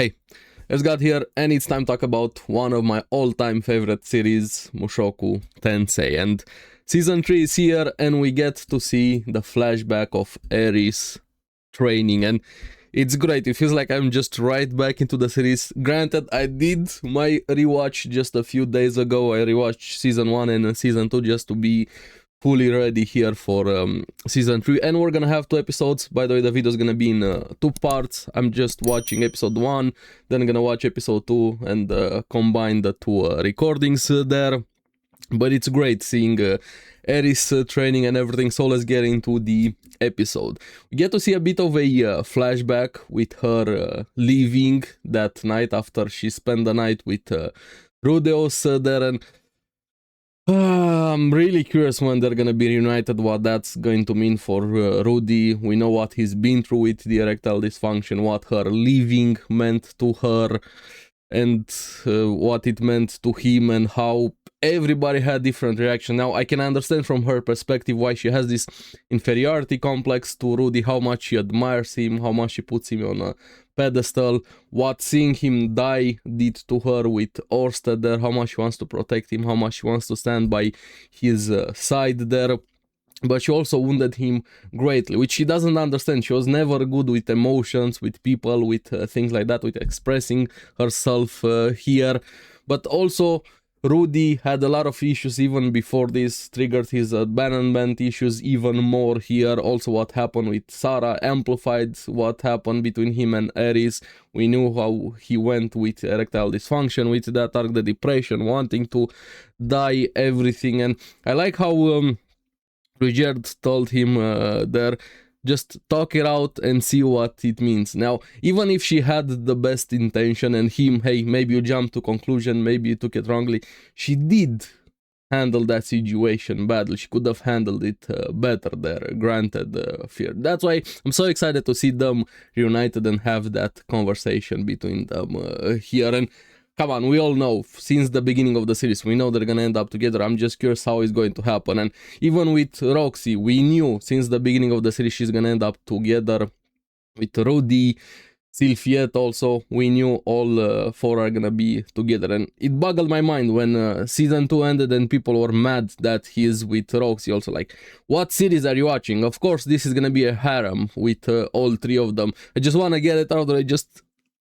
Hey, it's got here, and it's time to talk about one of my all-time favorite series, Mushoku Tensei. And season 3 is here, and we get to see the flashback of Eris training, and it's great. It feels like I'm just right back into the series. Granted, I did my rewatch just a few days ago. I rewatched season 1 and season 2 just to be fully ready here for season 3, and we're gonna have 2 episodes. By the way, the video is gonna be in 2 parts. I'm just watching episode 1, then I'm gonna watch episode 2 and combine the 2 recordings there. But it's great seeing Eris training and everything, so let's get into the episode. We get to see a bit of a flashback with her leaving that night after she spent the night with Rudeus there, and I'm really curious when they're gonna be reunited, what that's going to mean for Rudy. We know what he's been through with the erectile dysfunction, what her leaving meant to her, and what it meant to him, and how everybody had different reaction. Now, I can understand from her perspective why she has this inferiority complex to Rudy, how much she admires him, how much she puts him on a pedestal, what seeing him die did to her with Orsted there, how much she wants to protect him, how much she wants to stand by his side there. But she also wounded him greatly, which she doesn't understand. She was never good with emotions, with people, with things like that, with expressing herself here. But also, Rudy had a lot of issues even before this, triggered his abandonment issues even more here. Also what happened with Sarah amplified what happened between him and Eris. We knew how he went with erectile dysfunction, with that arc, the depression, wanting to die, everything. And I like how Richard told him there, just talk it out and see what it means. Now, even if she had the best intention and him, hey, maybe you jumped to conclusion, maybe you took it wrongly, she did handle that situation badly. She could have handled it better there, granted fear. That's why I'm so excited to see them reunited and have that conversation between them here. And come on, we all know, since the beginning of the series, we know they're gonna end up together. I'm just curious how it's going to happen. And even with Roxy, we knew since the beginning of the series she's gonna end up together with Rudy. Sylphiette also, we knew all 4 are gonna be together. And it boggled my mind when season 2 ended and people were mad that he's with Roxy. Also, like, what series are you watching? Of course, this is gonna be a harem with all 3 of them. I just wanna get it out there.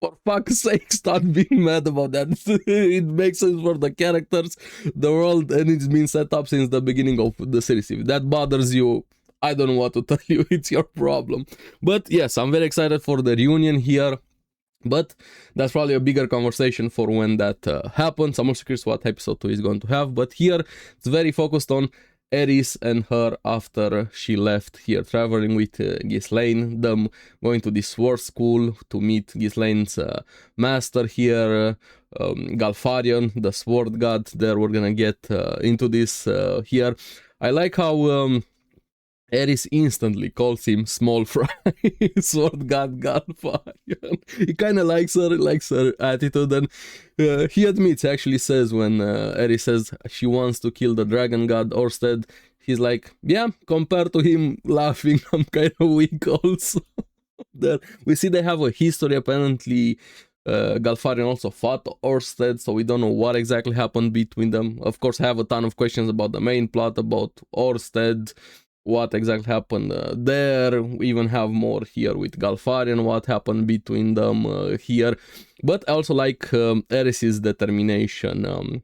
For fuck's sake, stop being mad about that. It makes sense for the characters, the world, and it's been set up since the beginning of the series. If that bothers you, I don't know what to tell you, it's your problem. But yes, I'm very excited for the reunion here, but that's probably a bigger conversation for when that happens. I'm also curious what episode 2 is going to have, but here it's very focused on Eris and her after she left here, traveling with Ghislaine, them going to this war school to meet Ghislaine's master here, Galfarion, the sword god. There we're gonna get into this here. I like how Eris instantly calls him small fry, sword god Galfarion. He kind of likes her attitude, and he admits, actually says when Eris says she wants to kill the dragon god Orsted, he's like, yeah, compared to him laughing, I'm kind of weak also. There we see they have a history. Apparently Galfarion also fought Orsted, so we don't know what exactly happened between them. Of course, I have a ton of questions about the main plot, about Orsted, what exactly happened there. We even have more here with Galfarion, what happened between them here. But I also like Eris's determination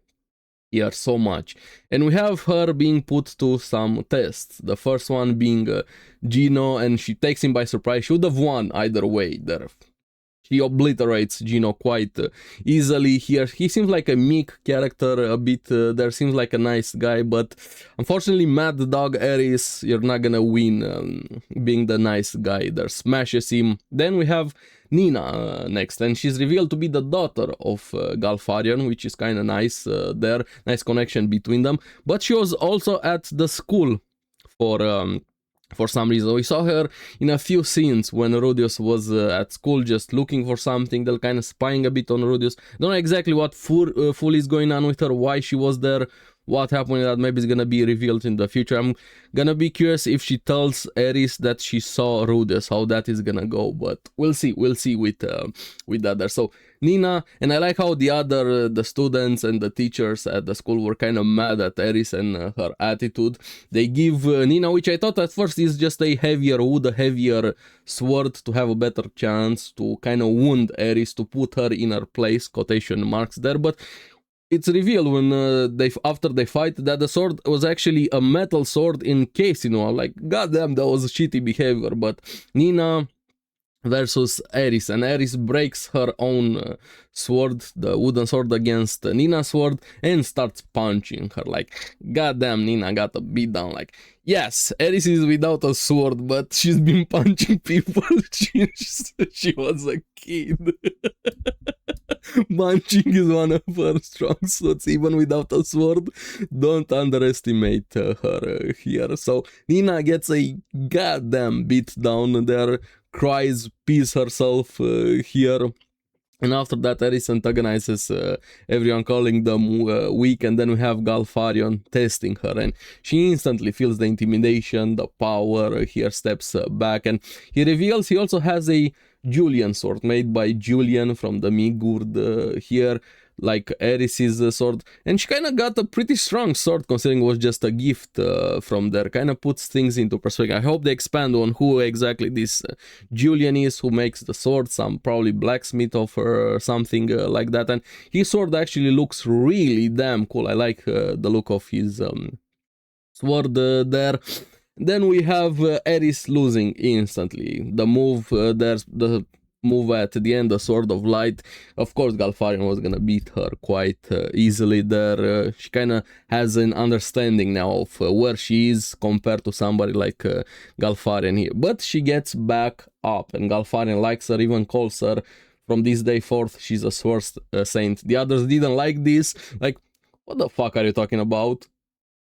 here so much. And we have her being put to some tests. The first one being Gino, and she takes him by surprise. She would have won either way there. She obliterates Gino quite easily here. He seems like a meek character a bit. There seems like a nice guy, but unfortunately, Mad Dog Eris, you're not gonna win being the nice guy there. Smashes him. Then we have Nina next, and she's revealed to be the daughter of Galfarion, which is kind of nice there. Nice connection between them. But she was also at the school for some reason. We saw her in a few scenes when Rudeus was at school just looking for something. They're kind of spying a bit on Rudeus. Don't know exactly what fool is going on with her, why she was there, what happened with that. Maybe it's gonna be revealed in the future. I'm gonna be curious if she tells Eris that she saw Rudeus, how that is gonna go, but we'll see with that there. So Nina, and I like how the students and the teachers at the school were kind of mad at Eris and her attitude. They give Nina, which I thought at first is just a heavier wood, a heavier sword to have a better chance to kind of wound Eris, to put her in her place, quotation marks there, but it's revealed when after they fight that the sword was actually a metal sword in case, you know, like, goddamn, that was shitty behavior. But Nina versus Eris, and Eris breaks her own sword, the wooden sword, against Nina's sword and starts punching her. Like, goddamn, Nina got a beat down. Like, yes, Eris is without a sword, but she's been punching people since she was a kid. Punching is one of her strong suits, even without a sword. Don't underestimate her here. So Nina gets a goddamn beat down there, cries, pees herself here. And after that, Eris antagonizes everyone, calling them weak, and then we have Galfarion testing her, and she instantly feels the intimidation, the power. Here steps back, and he reveals he also has a Julian sword made by Julian from the Migurd here, like Eris's sword, and she kind of got a pretty strong sword considering it was just a gift from there. Kind of puts things into perspective. I hope they expand on who exactly this Julian is, who makes the sword, some probably blacksmith of her or something like that, and his sword actually looks really damn cool. I like the look of his sword there. Then we have Eris losing instantly. The move, there's the move at the end, the Sword of Light. Of course, Galfarion was gonna beat her quite easily there. She kind of has an understanding now of where she is compared to somebody like Galfarion here. But she gets back up, and Galfarion likes her, even calls her from this day forth, she's a sword saint. The others didn't like this. Like, what the fuck are you talking about?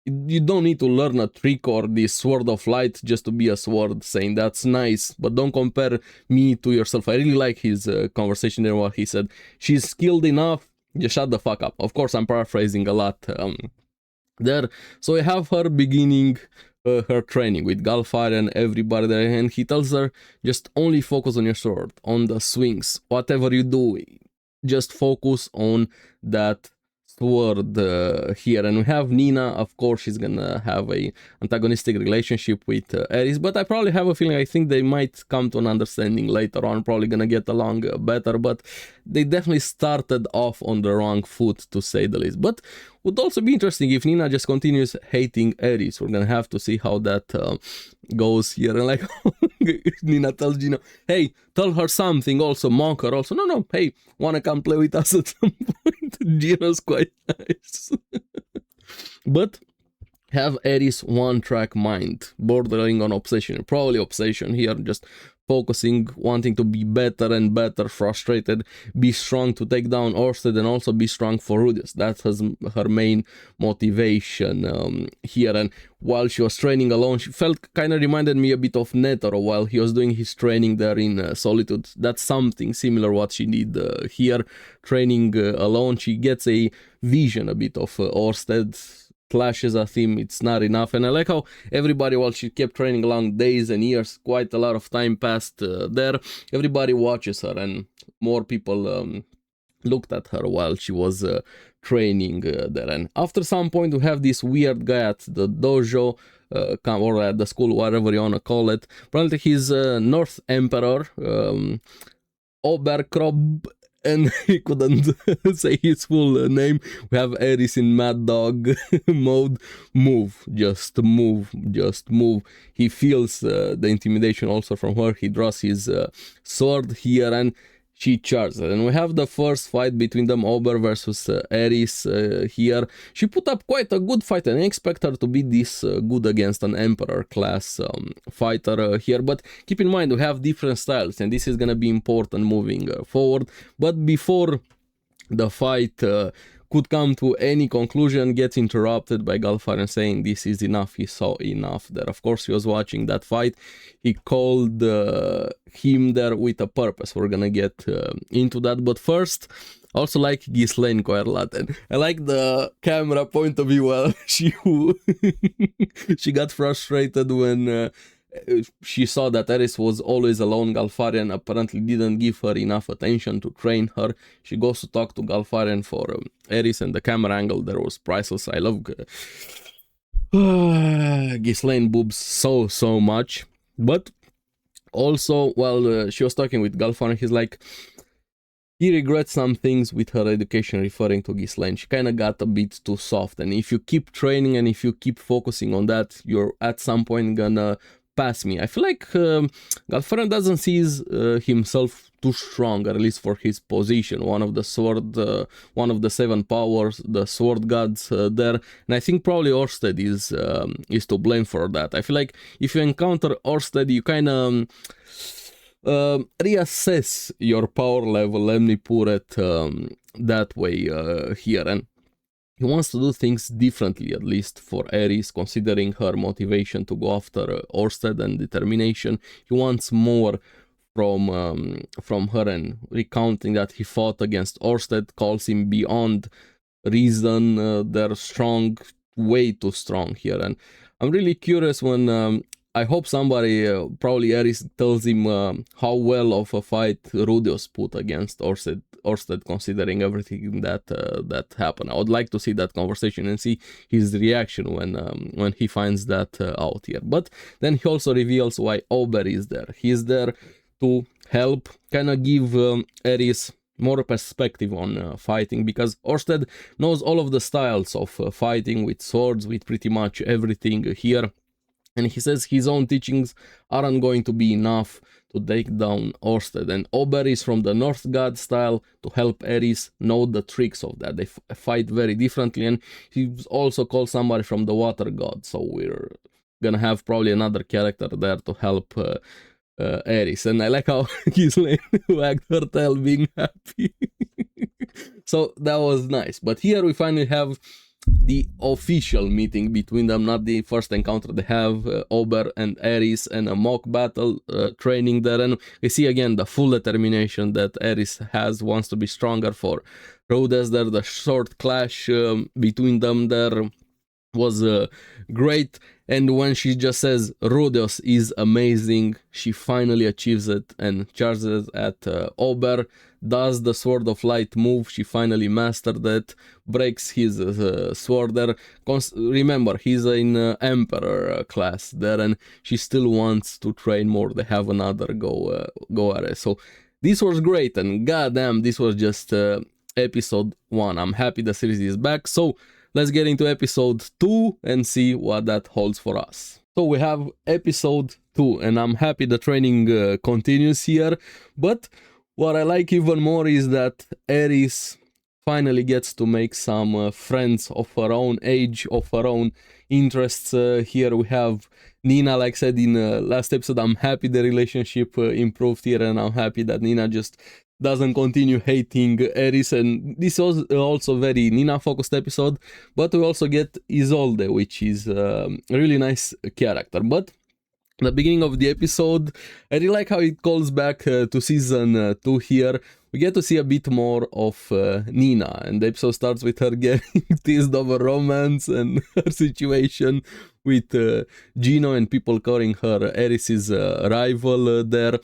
You don't need to learn a trick or the Sword of Light just to be a sword saint. That's nice, but don't compare me to yourself. I really like his conversation there, what he said. She's skilled enough, just shut the fuck up. Of course, I'm paraphrasing a lot there. So I have her beginning her training with Galfarion and everybody there, and he tells her, just only focus on your sword, on the swings. Whatever you do, just focus on that sword here. And we have Nina, of course, she's gonna have a antagonistic relationship with Eris, but I probably have a feeling, I think they might come to an understanding later on, probably gonna get along better, but they definitely started off on the wrong foot, to say the least. But would also be interesting if Nina just continues hating Eris. We're gonna have to see how that goes here. And like, Nina tells Gino, hey, tell her something also, mock her also. No, hey, wanna come play with us at some point? Gino's quite nice. But have Eris one-track mind, bordering on obsession, probably obsession here, just focusing, wanting to be better and better, frustrated, be strong to take down Orsted, and also be strong for Rudeus. That's her main motivation here. And while she was training alone, she felt kind of reminded me a bit of Netero while he was doing his training there in Solitude. That's something similar what she did here, training alone. She gets a vision a bit of Orsted, flashes at him, it's not enough. And I like how everybody, while she kept training along days and years, quite a lot of time passed there, everybody watches her, and more people looked at her while she was training there. And after some point we have this weird guy at the dojo, or at the school, whatever you wanna call it. Apparently he's North Emperor, Oberkrob, and he couldn't say his full name. We have Eris in Mad Dog mode. Move, just move, just move. He feels the intimidation also from her. He draws his sword here, and she charges. And we have the first fight between them, Ober versus Eris here. She put up quite a good fight, and I expect her to be this good against an Emperor class fighter here. But keep in mind, we have different styles, and this is gonna be important moving forward. But before the fight could come to any conclusion, gets interrupted by Galfarion saying this is enough, he saw enough there. Of course, he was watching that fight. He called him there with a purpose. We're gonna get into that, but first, Also like Ghislaine quite a lot, and I like the camera point of view. She got frustrated when she saw that Eris was always alone. Galfarian apparently didn't give her enough attention to train her. She goes to talk to Galfarian for Eris, and the camera angle there was priceless. I love Ghislaine boobs so much. But also, while she was talking with Galfarian, he's like, he regrets some things with her education, referring to Ghislaine. She kind of got a bit too soft, and if you keep training and if you keep focusing on that, you're at some point gonna pass me. I feel like Galfarian doesn't see himself too strong, at least for his position. One of the one of the 7 powers, the sword gods there, and I think probably Orsted is to blame for that. I feel like if you encounter Orsted, you kind of reassess your power level. Let me put it that way here, and he wants to do things differently, at least for Eris, considering her motivation to go after Orsted and determination. He wants more from her, and recounting that he fought against Orsted calls him beyond reason. They're strong, way too strong here, and I'm really curious when I hope somebody, probably Eris, tells him how well of a fight Rudeus put against Orsted, considering everything that happened. I would like to see that conversation and see his reaction when he finds that out here. But then he also reveals why Ober is there. He's there to help, kind of give Eris more perspective on fighting, because Orsted knows all of the styles of fighting with swords, with pretty much everything here. And he says his own teachings aren't going to be enough to take down Orsted. And Ober is from the North God style to help Eris know the tricks of that. They fight very differently. And he's also called somebody from the Water God. So we're gonna have probably another character there to help Eris. And I like how Ghislaine wagged her tail being happy. So that was nice. But here we finally have the official meeting between them, not the first encounter. They have Ober and Eris and a mock battle training there, and we see again the full determination that Eris wants to be stronger for Rhodes there. The short clash between them there was great, and when she just says Rudeus is amazing, she finally achieves it and charges at Ober, does the Sword of Light move. She finally mastered it, breaks his sword there. Remember, he's in Emperor class there, and she still wants to train more. They have another go at it. So this was great, and goddamn, this was just episode 1. I'm happy the series is back. So let's get into episode 2 and see what that holds for us. So we have episode 2, and I'm happy the training continues here. But what I like even more is that Eris finally gets to make some friends of her own age, of her own interests. Here we have Nina, like I said in last episode. I'm happy the relationship improved here, and I'm happy that Nina just doesn't continue hating Eris. And this was also very Nina-focused episode, but we also get Isolde, which is a really nice character. But the beginning of the episode, I really like how it calls back to season 2 here. We get to see a bit more of Nina, and the episode starts with her getting teased over romance and her situation with Gino and people calling her Eris's rival there.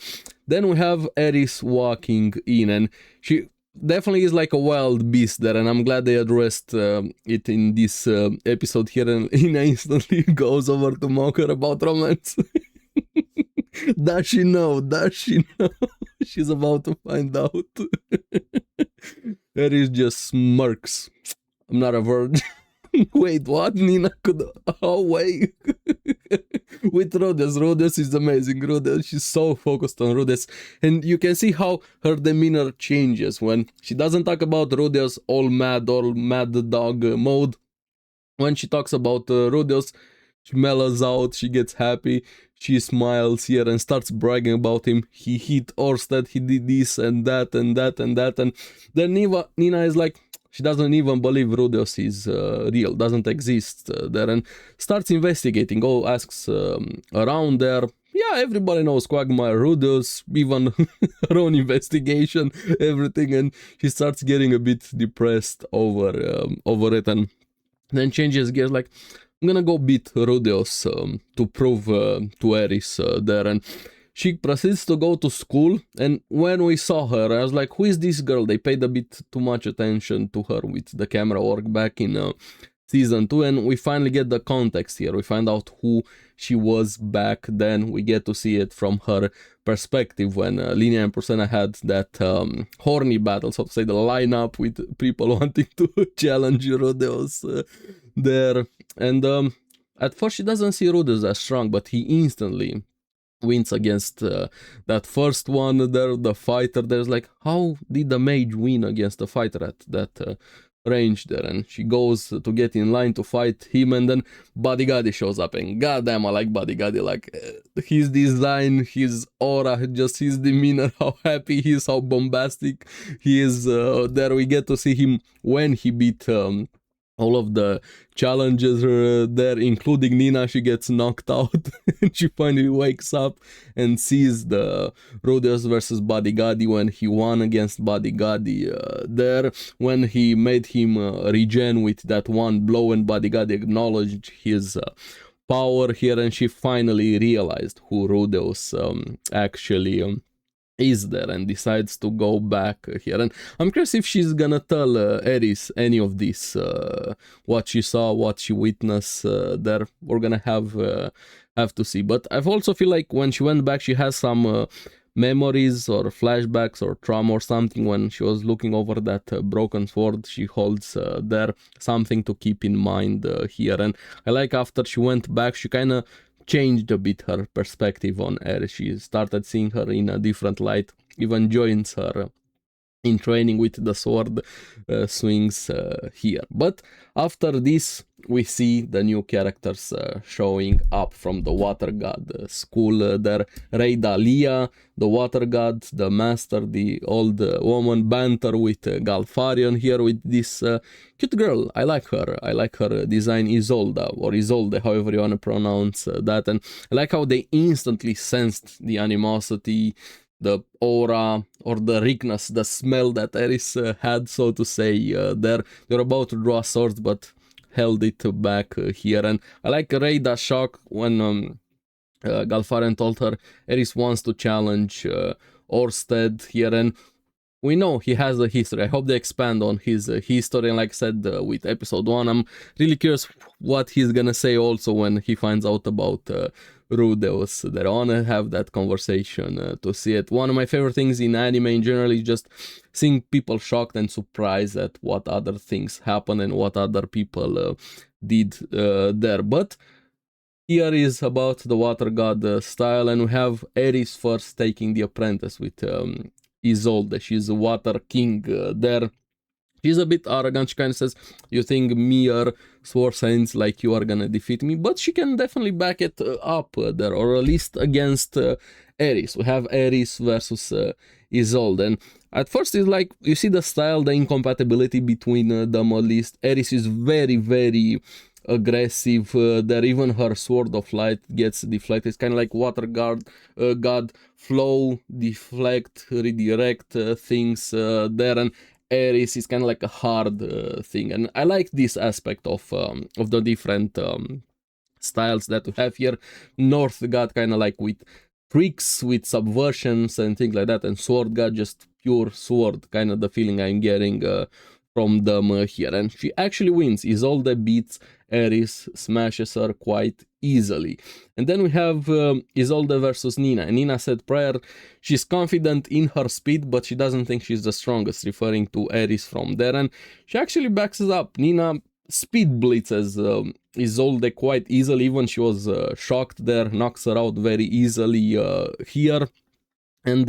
Then we have Eris walking in, and she definitely is like a wild beast there, and I'm glad they addressed it in this episode here, and Ina instantly goes over to mock her about romance. Does she know? Does she know? She's about to find out. Eris just smirks. I'm not a virgin. Wait, what? Nina could... Oh, wait. With Rhodes. Rhodes is amazing. Rhodes, she's so focused on Rhodes. And you can see how her demeanor changes when she doesn't talk about Rhodes all mad dog mode. When she talks about Rhodes, she mellows out, she gets happy, she smiles here and starts bragging about him. He hit Orsted, he did this and that and that and that. And then Nina is like, she doesn't even believe Rudeus is real, doesn't exist there, and starts investigating. Asks around there, yeah, everybody knows Quagmire Rudeus, even her own investigation, everything, and she starts getting a bit depressed over it, and then changes gears like, I'm gonna go beat Rudeus to prove to Eris there, and she proceeds to go to school, and when we saw her, I was like, who is this girl? They paid a bit too much attention to her with the camera work back in season 2, and we finally get the context here. We find out who she was back then. We get to see it from her perspective when Linnea and Persona had that horny battle, so to say, the lineup with people wanting to challenge Rudeus there. And at first she doesn't see Rudeus as strong, but he instantly wins against that first one there, the fighter. There's like, how did the mage win against the fighter at that range there? And she goes to get in line to fight him, and then Bodyguardy shows up, and goddamn, I like Bodyguardy. Like his design, his aura, just his demeanor, how happy he is, how bombastic he is there. We get to see him when he beat all of the challenges there, including Nina. She gets knocked out and she finally wakes up and sees the Rudeus versus Bodyguardy when he won against Bodyguardy there, when he made him regen with that one blow, and Bodyguardy acknowledged his power here, and she finally realized who Rudeus actually is there, and decides to go back here. And I'm curious if she's gonna tell Eris any of this, what she saw, what she witnessed there. We're gonna have to see. But I also feel like when she went back, she has some memories or flashbacks or trauma or something. When she was looking over that broken sword she holds there, something to keep in mind here. And I like after she went back, she kind of changed a bit her perspective on Eris. She started seeing her in a different light, even joins her in training with the sword swings here. But after this, we see the new characters showing up from the Water God school there. Rhaida Leah, the Water God, the Master, the old woman, banter with Galfarion here with this cute girl. I like her design, Isolda, or Isolde, however you want to pronounce that. And I like how they instantly sensed the animosity, the aura, or the rickness, the smell that Eris had, so to say, there. They're about to draw swords, but held it back here. And I like Rhaida's shock when Galfarion told her Eris wants to challenge Orsted here, and we know he has a history. I hope they expand on his history, and like I said with episode 1, I'm really curious what he's gonna say also when he finds out about Rudeus. That I wanna have that conversation to see it. One of my favorite things in anime in general is just seeing people shocked and surprised at what other things happen and what other people did there. But here is about the Water God style, and we have Eris first taking the apprentice with Isolde. She's a Water King there. She's a bit arrogant. She kind of says, you think mere sword saints like you are gonna defeat me? But she can definitely back it up there, or at least against Eris. We have Eris versus Isolde, and at first it's like, you see the style, the incompatibility between them at least. Eris is very, very aggressive there. Even her sword of light gets deflected. It's kind of like Water God flow, deflect, redirect things there, and Eris is kind of like a hard thing. And I like this aspect of the different styles that we have here. North God kind of like with tricks, with subversions and things like that, and Sword God just pure sword, kind of the feeling I'm getting from them here. And she actually wins. Isolde beats Eris, smashes her quite easily. And then we have Isolde versus Nina. And Nina said prior, she's confident in her speed, but she doesn't think she's the strongest, referring to Eris from there. And she actually backs it up. Nina speed blitzes Isolde quite easily. Even she was shocked there, knocks her out very easily here. And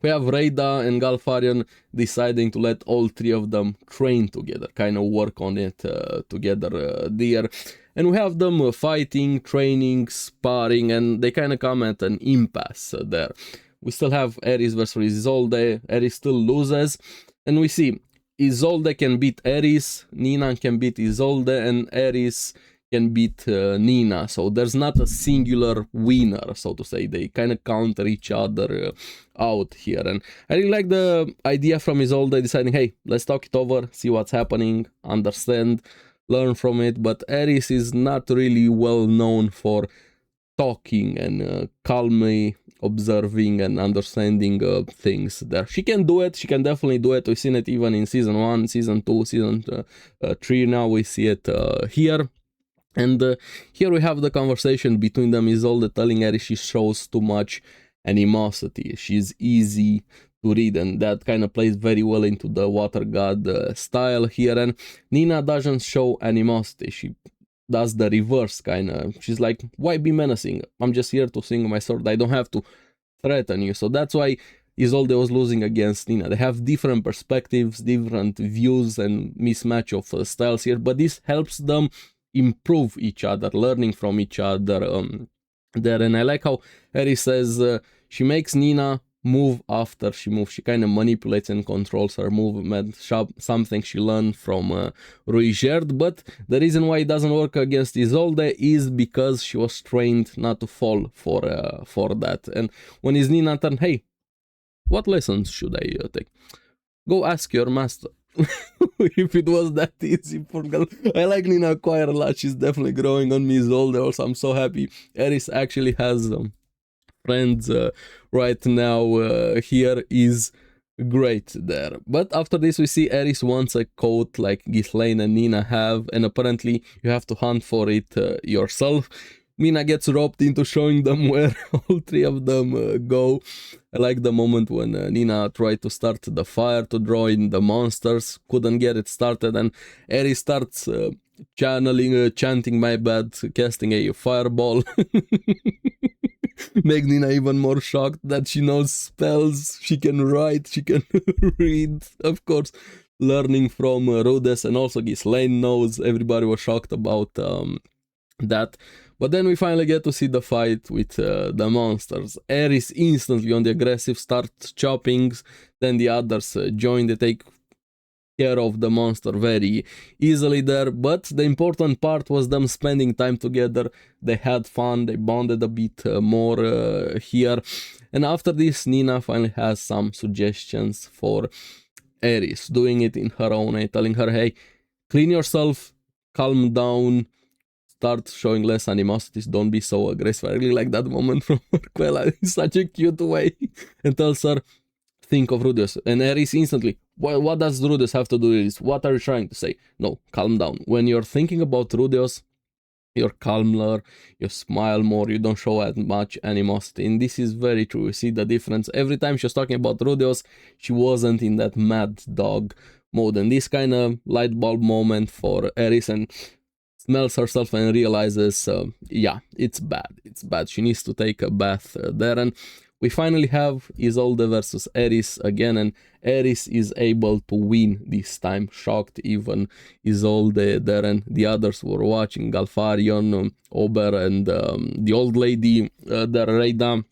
we have Rhaida and Galfarion deciding to let all three of them train together, kind of work on it together there. And we have them fighting, training, sparring, and they kind of come at an impasse there. We still have Eris versus Isolde. Eris still loses, and we see Isolde can beat Eris, Nina can beat Isolde, and Eris can beat Nina. So there's not a singular winner, so to say. They kind of counter each other out here. And I really like the idea from Isolde deciding, hey, let's talk it over, see what's happening, understand, learn from it. But Eris is not really well known for talking and calmly observing and understanding things there. She can do it. She can definitely do it. We've seen it even in season 1, season 2, season 3 now. We see it here. And here we have the conversation between them. Isolde telling Eris she shows too much animosity. She's easy to read, and that kind of plays very well into the water god style here. And Nina doesn't show animosity. She does the reverse kind of. She's like, why be menacing? I'm just here to swing my sword. I don't have to threaten you. So that's why Isolde was losing against Nina. They have different perspectives, different views and mismatch of styles here, but this helps them improve each other, learning from each other there. And I like how Eris says she makes Nina move after she moves. She kind of manipulates and controls her movement, something she learned from Ruigerd. But the reason why it doesn't work against Isolde is because she was trained not to fall for that. And when is Nina turn, hey, what lessons should I take? Go ask your master. If it was that easy for girl. I like Nina quite a lot. She's definitely growing on me. Isolde also. I'm so happy Eris actually has friends right now. Here is great there. But after this we see Eris wants a coat like Ghislaine and Nina have, and apparently you have to hunt for it yourself. Nina gets roped into showing them where all three of them go. I like the moment when Nina tried to start the fire to draw in the monsters, couldn't get it started, and Eris starts chanting, my bad, casting a fireball. Make Nina even more shocked that she knows spells, she can write, she can read, of course, learning from Rhodes, and also Ghislaine knows. Everybody was shocked about that. But then we finally get to see the fight with the monsters. Eris instantly on the aggressive, starts chopping, then the others join, they take care of the monster very easily there. But the important part was them spending time together. They had fun, they bonded a bit more here. And after this, Nina finally has some suggestions for Eris, doing it in her own way, telling her, hey, clean yourself, calm down, start showing less animosities, don't be so aggressive. I really like that moment from Marquella in such a cute way. And tells her, think of Rudeus. And Eris instantly, what does Rudeus have to do with this? What are you trying to say? No, calm down. When you're thinking about Rudeus, you're calmer, you smile more, you don't show as much animosity. And this is very true. You see the difference. Every time she was talking about Rudeus, she wasn't in that mad dog mode. And this kind of light bulb moment for Eris, and smells herself and realizes, yeah, it's bad. She needs to take a bath there. And we finally have Isolde versus Eris again, and Eris is able to win this time. Shocked even Isolde there, and the others were watching, Galfarion, Ober, and the old lady there, Reida,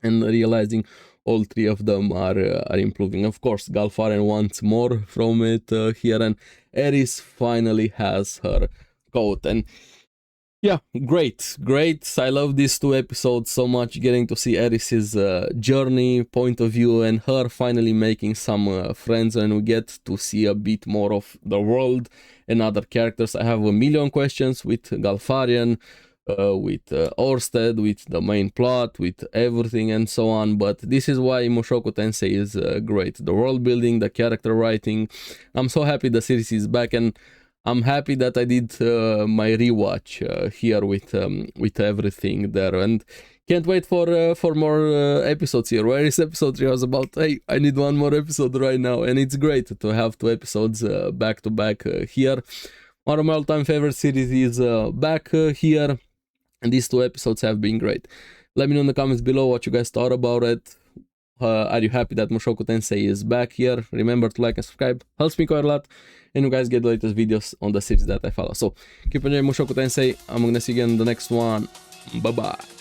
and realizing all three of them are improving. Of course, Galfarion wants more from it here, and Eris finally has her coat. And yeah, great. I love these two episodes so much, getting to see Eris's journey, point of view, and her finally making some friends, and we get to see a bit more of the world and other characters. I have a million questions with Galfarion, with Orsted, with the main plot, with everything and so on, but this is why Mushoku Tensei is great. The world building, the character writing. I'm so happy the series is back, and I'm happy that I did my rewatch here with everything there, and can't wait for more episodes here. Where is episode 3? I was about, hey, I need one more episode right now, and it's great to have 2 episodes back to back here. One of my all-time favorite series is back here, and these 2 episodes have been great. Let me know in the comments below what you guys thought about it. Are you happy that Mushoku Tensei is back here? Remember to like and subscribe, helps me quite a lot, and you guys get the latest videos on the series that I follow. So keep enjoying Mushoku Tensei. I'm gonna see you again in the next one. Bye bye.